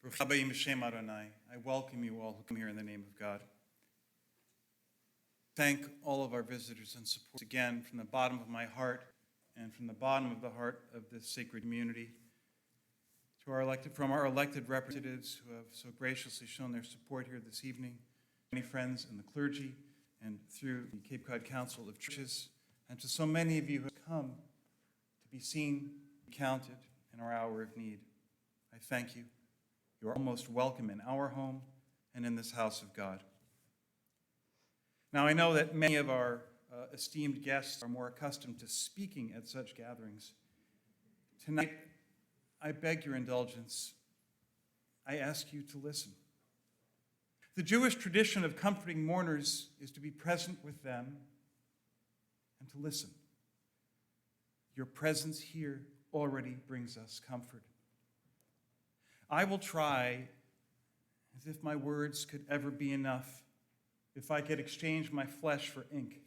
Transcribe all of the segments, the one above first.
I welcome you all who come here in the name of God. Thank all of our visitors and supporters again from the bottom of my heart and from the bottom of the heart of this sacred community. From our elected representatives who have so graciously shown their support here this evening, many friends in the clergy and through the Cape Cod Council of Churches, and to so many of you who have come to be seen, counted in our hour of need. I thank you. You are almost welcome in our home and in this house of God. Now, I know that many of our esteemed guests are more accustomed to speaking at such gatherings. Tonight, I beg your indulgence. I ask you to listen. The Jewish tradition of comforting mourners is to be present with them and to listen. Your presence here already brings us comfort. I will try, as if my words could ever be enough, if I could exchange my flesh for ink,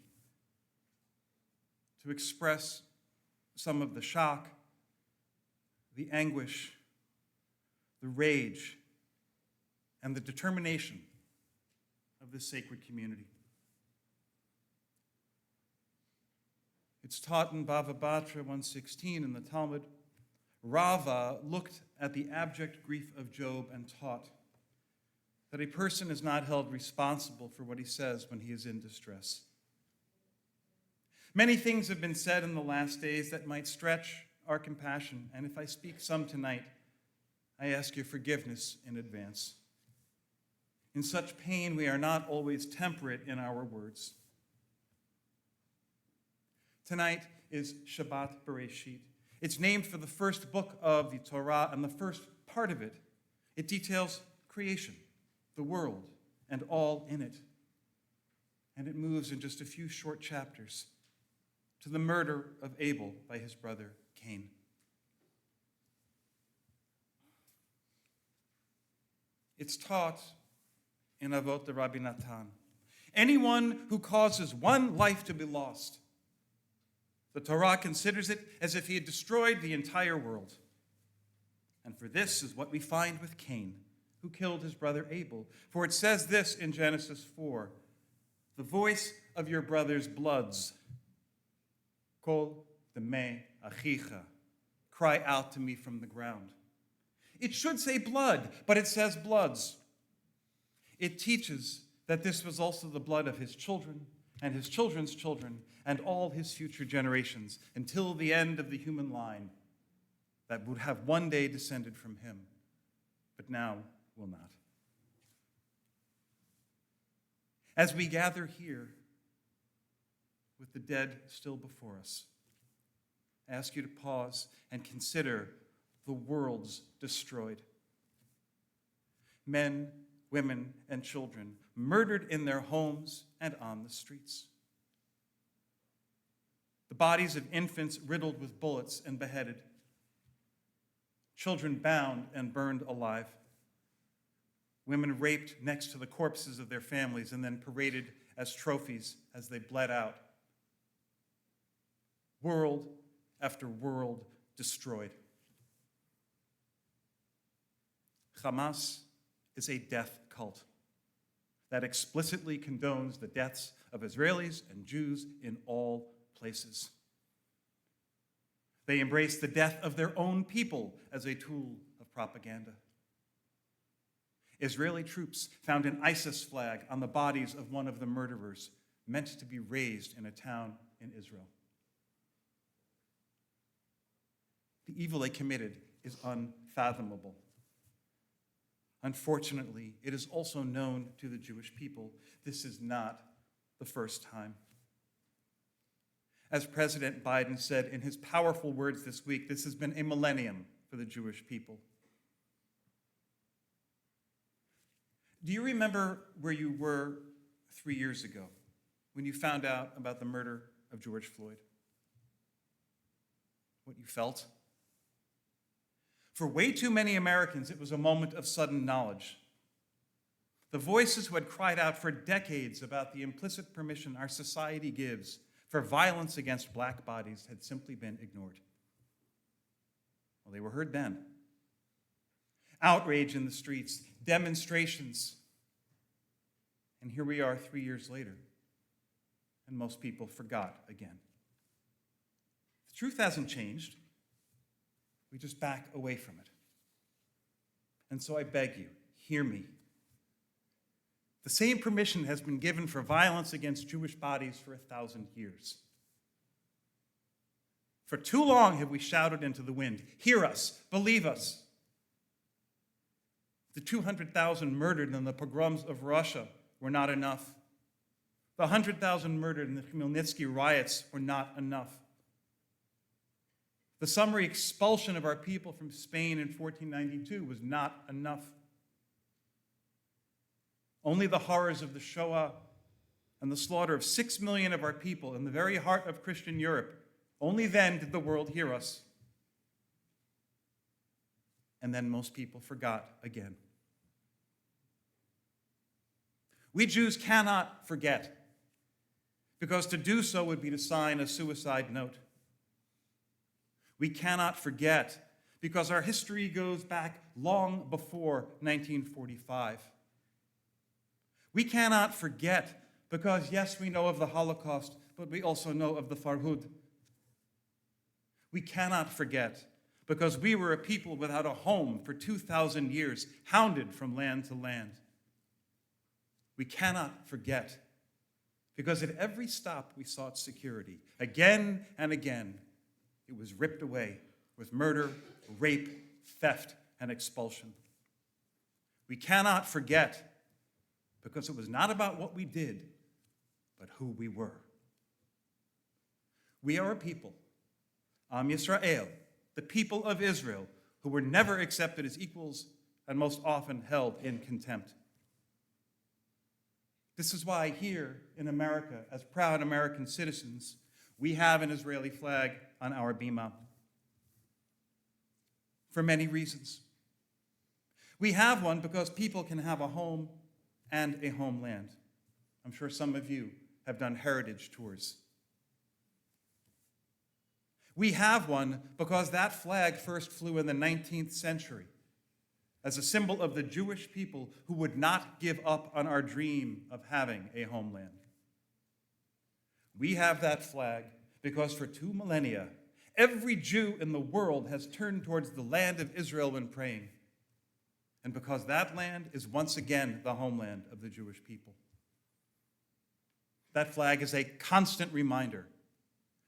to express some of the shock, the anguish, the rage, and the determination of this sacred community. It's taught in Bava Batra 116 in the Talmud. Rava looked at the abject grief of Job and taught that a person is not held responsible for what he says when he is in distress. Many things have been said in the last days that might stretch our compassion, and if I speak some tonight, I ask your forgiveness in advance. In such pain, we are not always temperate in our words. Tonight is Shabbat Bereshit. It's named for the first book of the Torah, and the first part of it, it details creation, the world, and all in it. And it moves in just a few short chapters to the murder of Abel by his brother Cain. It's taught in Avot the Rabbi Natan. Anyone who causes one life to be lost, the Torah considers it as if he had destroyed the entire world. And for this is what we find with Cain, who killed his brother Abel. For it says this in Genesis 4, the voice of your brother's bloods, kol demei achicha, cry out to me from the ground. It should say blood, but it says bloods. It teaches that this was also the blood of his children and his children's children and all his future generations until the end of the human line that would have one day descended from him, but now will not. As we gather here with the dead still before us, I ask you to pause and consider the worlds destroyed. Men, women, and children murdered in their homes and on the streets. The bodies of infants riddled with bullets and beheaded. Children bound and burned alive. Women raped next to the corpses of their families and then paraded as trophies as they bled out. World after world destroyed. Hamas is a death cult that explicitly condones the deaths of Israelis and Jews in all places. They embrace the death of their own people as a tool of propaganda. Israeli troops found an ISIS flag on the bodies of one of the murderers, meant to be raised in a town in Israel. The evil they committed is unfathomable. Unfortunately, it is also known to the Jewish people. This is not the first time. As President Biden said in his powerful words this week, this has been a millennium for the Jewish people. Do you remember where you were 3 years ago when you found out about the murder of George Floyd? What you felt? For way too many Americans, it was a moment of sudden knowledge. The voices who had cried out for decades about the implicit permission our society gives for violence against black bodies had simply been ignored. Well, they were heard then. outrage in the streets, demonstrations. And here we are 3 years later, and most people forgot again. The truth hasn't changed. We just back away from it. And so I beg you, hear me. The same permission has been given for violence against Jewish bodies for 1,000 years. For too long have we shouted into the wind, hear us, believe us. The 200,000 murdered in the pogroms of Russia were not enough. The 100,000 murdered in the Khmelnytsky riots were not enough. The summary expulsion of our people from Spain in 1492 was not enough. Only the horrors of the Shoah and the slaughter of 6 million of our people in the very heart of Christian Europe, only then did the world hear us. And then most people forgot again. We Jews cannot forget, because to do so would be to sign a suicide note. We cannot forget, because our history goes back long before 1945. We cannot forget, because yes, we know of the Holocaust, but we also know of the Farhud. We cannot forget, because we were a people without a home for 2,000 years, hounded from land to land. We cannot forget, because at every stop we sought security. Again and again, it was ripped away with murder, rape, theft, and expulsion. We cannot forget, because it was not about what we did, but who we were. We are a people, Am Yisrael, the people of Israel, who were never accepted as equals and most often held in contempt. This is why here in America, as proud American citizens, we have an Israeli flag on our bima. For many reasons. We have one because people can have a home and a homeland. I'm sure some of you have done heritage tours. We have one because that flag first flew in the 19th century as a symbol of the Jewish people who would not give up on our dream of having a homeland. We have that flag because for 2 millennia, every Jew in the world has turned towards the land of Israel when praying, and because that land is once again the homeland of the Jewish people. That flag is a constant reminder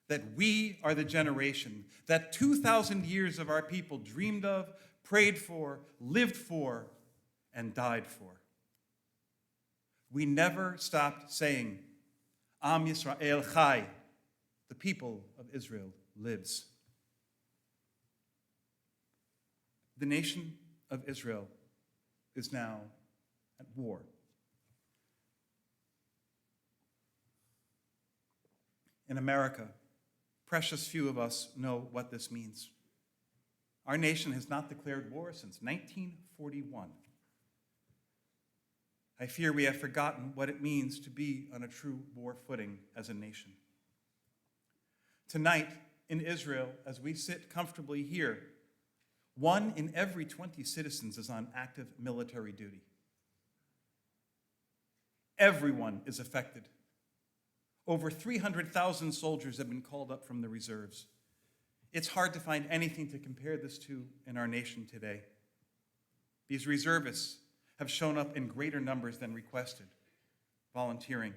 that we are the generation that 2,000 years of our people dreamed of, prayed for, lived for, and died for. We never stopped saying, Am Yisrael Chai, the people of Israel lives. The nation of Israel is now at war. In America, precious few of us know what this means. Our nation has not declared war since 1941. I fear we have forgotten what it means to be on a true war footing as a nation. Tonight, in Israel, as we sit comfortably here, 1 in every 20 citizens is on active military duty. Everyone is affected. Over 300,000 soldiers have been called up from the reserves. It's hard to find anything to compare this to in our nation today. These reservists have shown up in greater numbers than requested, volunteering.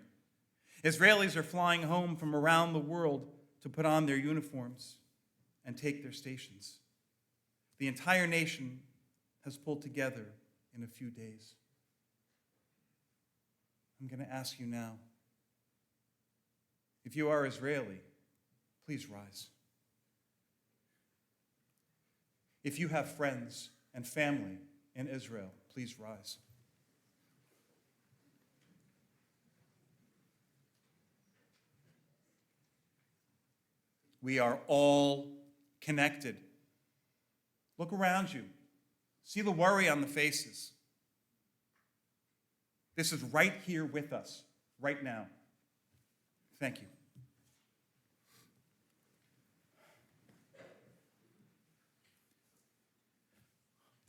Israelis are flying home from around the world to put on their uniforms and take their stations. The entire nation has pulled together in a few days. I'm going to ask you now, if you are Israeli, please rise. If you have friends and family in Israel, please rise. We are all connected. Look around you. See the worry on the faces. This is right here with us, right now. Thank you.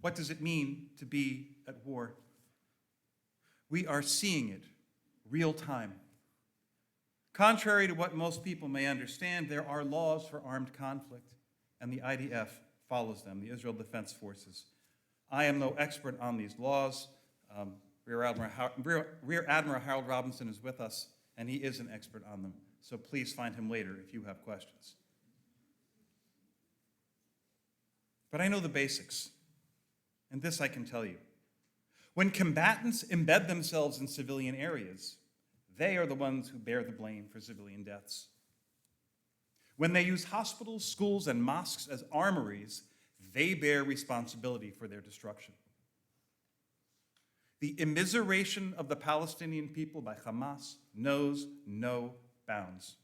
What does it mean to be at war? We are seeing it real time. Contrary to what most people may understand, there are laws for armed conflict, and the IDF follows them, the Israel Defense Forces. I am no expert on these laws. Rear Admiral Harold Robinson is with us, and he is an expert on them. So please find him later if you have questions. But I know the basics, and this I can tell you. When combatants embed themselves in civilian areas, they are the ones who bear the blame for civilian deaths. When they use hospitals, schools, and mosques as armories, they bear responsibility for their destruction. The immiseration of the Palestinian people by Hamas knows no bounds.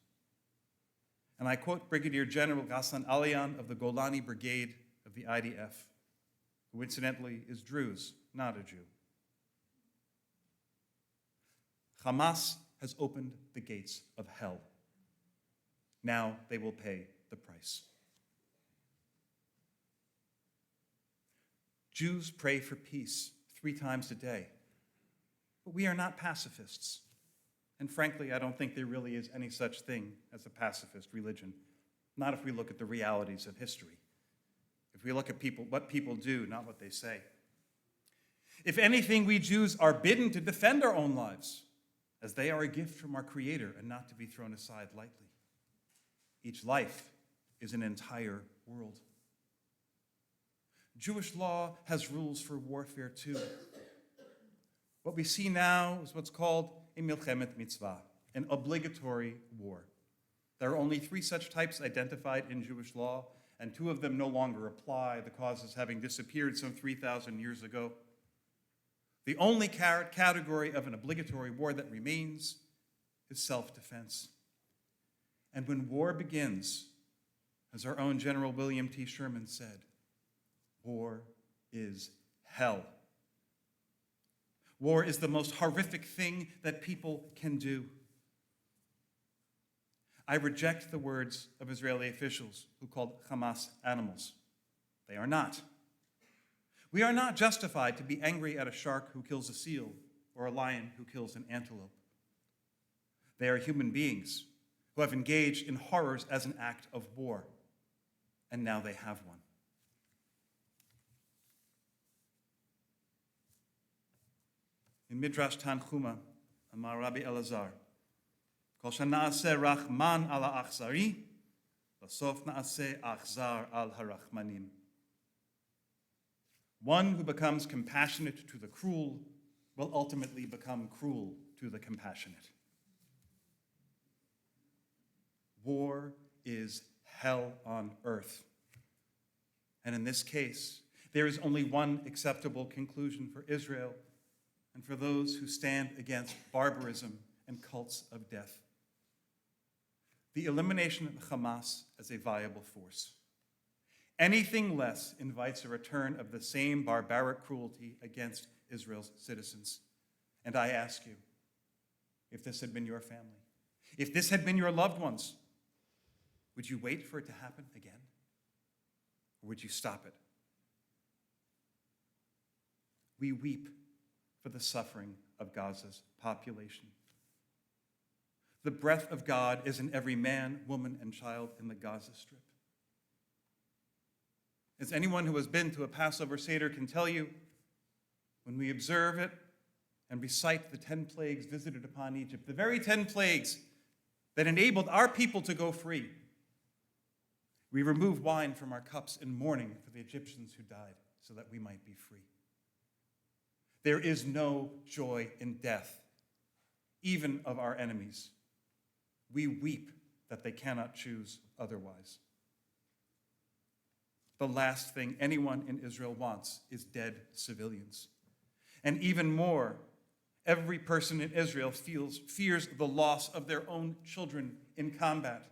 And I quote Brigadier General Ghassan Aliyan of the Golani Brigade of the IDF, who incidentally is Druze, not a Jew. Hamas has opened the gates of hell. Now they will pay the price. Jews pray for peace 3 times a day, but we are not pacifists. And frankly, I don't think there really is any such thing as a pacifist religion, not if we look at the realities of history. If we look at what people do, not what they say. If anything, we Jews are bidden to defend our own lives, as they are a gift from our Creator and not to be thrown aside lightly. Each life is an entire world. Jewish law has rules for warfare too. What we see now is what's called a milchemet mitzvah, an obligatory war. There are only 3 such types identified in Jewish law, and 2 of them no longer apply, the causes having disappeared some 3,000 years ago. The only category of an obligatory war that remains is self-defense. And when war begins, as our own General William T. Sherman said, war is hell. War is the most horrific thing that people can do. I reject the words of Israeli officials who called Hamas animals. They are not. We are not justified to be angry at a shark who kills a seal or a lion who kills an antelope. They are human beings who have engaged in horrors as an act of war, and now they have one. In Midrash Tanchuma, Amar Rabbi Elazar, Kol shena'aseh rachman al ha'achzari, lasof na'aseh achzar al harachmanim. One who becomes compassionate to the cruel will ultimately become cruel to the compassionate. War is hell on earth. And in this case, there is only one acceptable conclusion for Israel and for those who stand against barbarism and cults of death: the elimination of Hamas as a viable force. Anything less invites a return of the same barbaric cruelty against Israel's citizens. And I ask you, if this had been your family, if this had been your loved ones, would you wait for it to happen again? Or would you stop it? We weep for the suffering of Gaza's population. The breath of God is in every man, woman, and child in the Gaza Strip. As anyone who has been to a Passover Seder can tell you, when we observe it and recite the 10 plagues visited upon Egypt, the very 10 plagues that enabled our people to go free, we remove wine from our cups in mourning for the Egyptians who died so that we might be free. There is no joy in death, even of our enemies. We weep that they cannot choose otherwise. The last thing anyone in Israel wants is dead civilians. And even more, every person in Israel fears the loss of their own children in combat.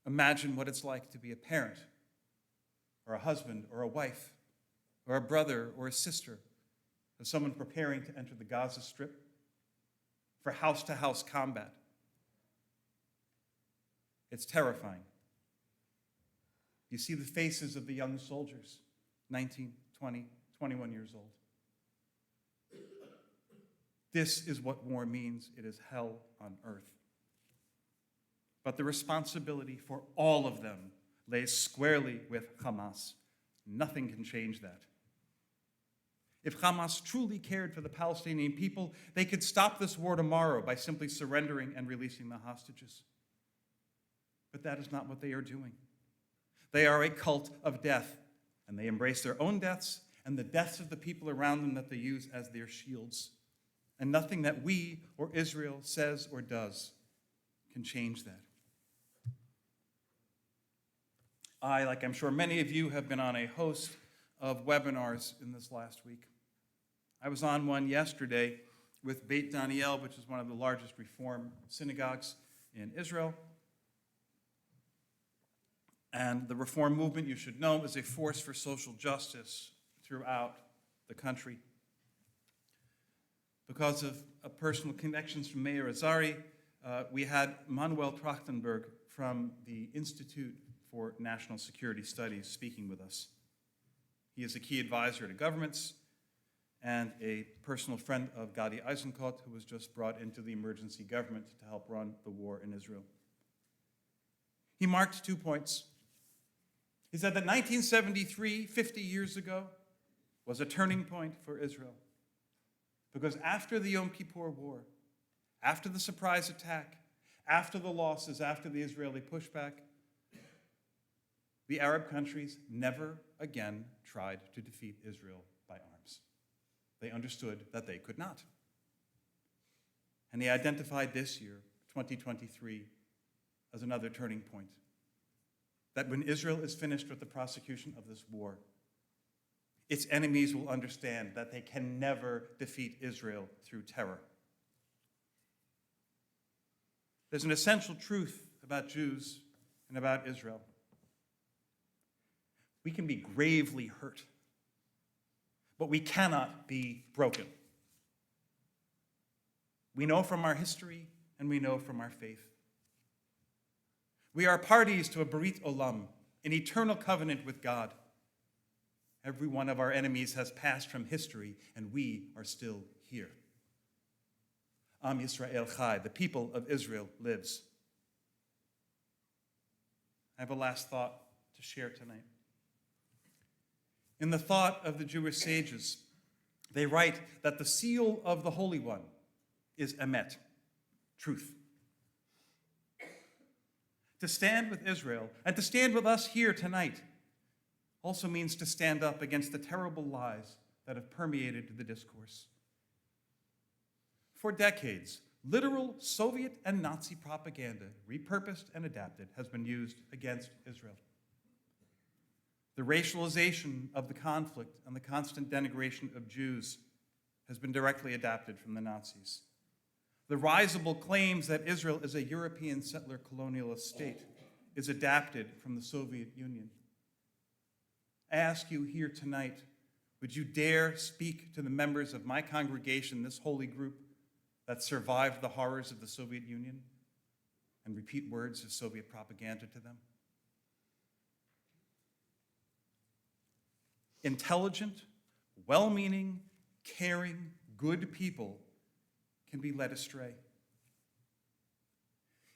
Imagine what it's like to be a parent, or a husband, or a wife, or a brother, or a sister of someone preparing to enter the Gaza Strip for house-to-house combat. It's terrifying. You see the faces of the young soldiers 19, 20, 21 years old. This is what war means. It is hell on earth. But the responsibility for all of them lays squarely with Hamas. Nothing can change that. If Hamas truly cared for the Palestinian people, they could stop this war tomorrow by simply surrendering and releasing the hostages. But that is not what they are doing. They are a cult of death, and they embrace their own deaths and the deaths of the people around them that they use as their shields. And nothing that we or Israel says or does can change that. I, like I'm sure many of you, have been on a host of webinars in this last week. I was on one yesterday with Beit Daniel, which is one of the largest Reform synagogues in Israel. And the Reform movement, you should know, is a force for social justice throughout the country. Because of personal connections from Mayor Azari, we had Manuel Trachtenberg from the Institute for National Security Studies speaking with us. He is a key advisor to governments and a personal friend of Gadi Eisenkot, who was just brought into the emergency government to help run the war in Israel. He marked 2 points. He said that 1973, 50 years ago, was a turning point for Israel. Because after the Yom Kippur War, after the surprise attack, after the losses, after the Israeli pushback, the Arab countries never again tried to defeat Israel by arms. They understood that they could not. And he identified this year, 2023, as another turning point. That when Israel is finished with the prosecution of this war, its enemies will understand that they can never defeat Israel through terror. There's an essential truth about Jews and about Israel. We can be gravely hurt, but we cannot be broken. We know from our history and we know from our faith. We are parties to a Berit Olam, an eternal covenant with God. Every one of our enemies has passed from history, and we are still here. Am Yisrael Chai, the people of Israel lives. I have a last thought to share tonight. In the thought of the Jewish sages, they write that the seal of the Holy One is emet, truth. To stand with Israel and to stand with us here tonight also means to stand up against the terrible lies that have permeated the discourse. For decades, literal Soviet and Nazi propaganda, repurposed and adapted, has been used against Israel. The racialization of the conflict and the constant denigration of Jews has been directly adapted from the Nazis. The risible claims that Israel is a European settler colonialist state is adapted from the Soviet Union. I ask you here tonight, would you dare speak to the members of my congregation, this holy group, that survived the horrors of the Soviet Union, and repeat words of Soviet propaganda to them? Intelligent, well-meaning, caring, good people can be led astray.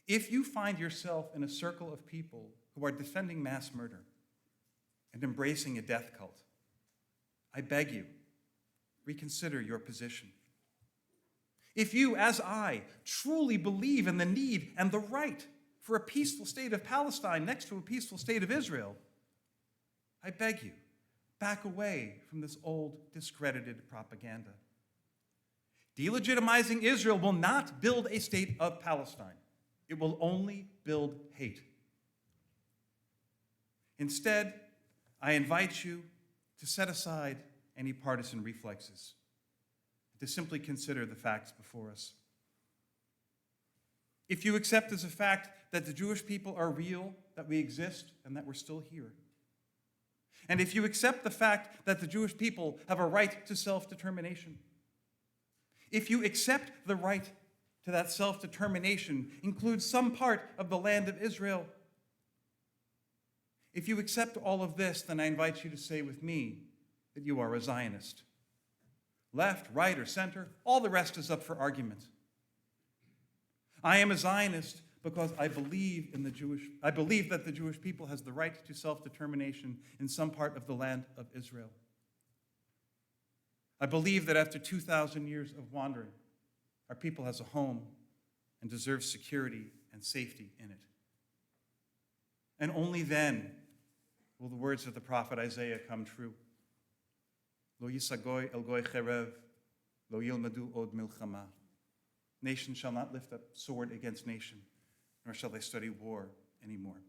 If you find yourself in a circle of people who are defending mass murder and embracing a death cult, I beg you, reconsider your position. If you, as I, truly believe in the need and the right for a peaceful state of Palestine next to a peaceful state of Israel, I beg you, back away from this old, discredited propaganda. Delegitimizing Israel will not build a state of Palestine. It will only build hate. Instead, I invite you to set aside any partisan reflexes, to simply consider the facts before us. If you accept as a fact that the Jewish people are real, that we exist, and that we're still here, and if you accept the fact that the Jewish people have a right to self-determination, if you accept the right to that self-determination includes some part of the land of Israel, If you accept all of this, then I invite you to say with me that you are a Zionist. Left, right, or center, all the rest is up for argument. I am a Zionist because I believe that the Jewish people has the right to self-determination in some part of the land of Israel. I believe that after 2,000 years of wandering, our people has a home and deserves security and safety in it. And only then will the words of the prophet Isaiah come true. Lo yisagoy el goy cherev, lo yilmadu od milchama. Nation shall not lift up sword against nation, nor shall they study war anymore.